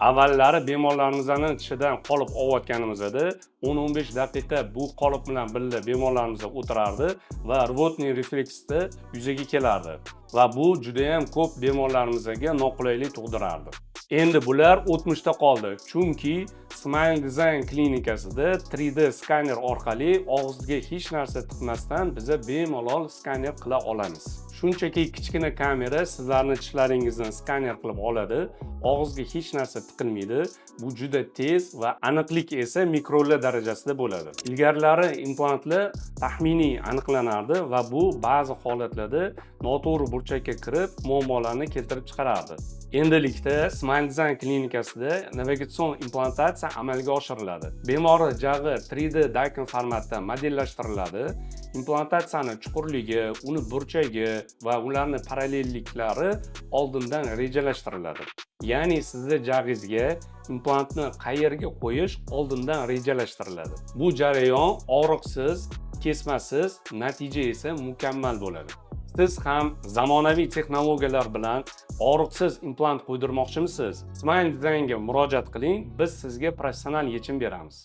Avvallari bemorlarimizning tishidan qolip olayotganimizda 10-15 daqiqa bu qolip bilan birga bemorlarimiz o'tirardi va rvotniy refleksda yuzaga kelardi va bu juda ham ko'p bemorlarimizga noqulaylik tug'dirardi. Endi bular o'tmishda qoldi, chunki Smile Design klinikasida 3D skaner orqali og'izga hech narsa tiqmasdan biz bemalol skaner qila olamiz. Shunchaki kichkina kamera sizlarning tishlaringizni skaner qilib oladi, og'izga hech narsa tiqilmaydi. Bu juda tez va aniqlik esa mikrolar darajasida bo'ladi. Ilgarilari implantlar taxminiy aniqlanardi va bu ba'zi holatlarda noto'g'ri burchakka kirib, muammolarni keltirib chiqarardi. Endilikda Smile Design klinikasida navigatsion implantatsiya amalga oshiriladi. Bemorning jag'i 3D Daikin formatda modellashtiriladi. Implantatsiyaning chuqurligi, uni burchagi va ularning parallelliklari oldindan rejalashtiriladi. Ya'ni sizning jag'ingizga implantni qayerga qo'yish oldindan rejalashtiriladi. Bu jarayon og'riqsiz, kesmasiz, natija esa mukammal bo'ladi. Siz ham zamonaviy texnologiyalar bilan og'riqsiz implant qo'ydirmoqchimisiz? Smile Designga murojaat qiling, biz sizga professional yechim beramiz.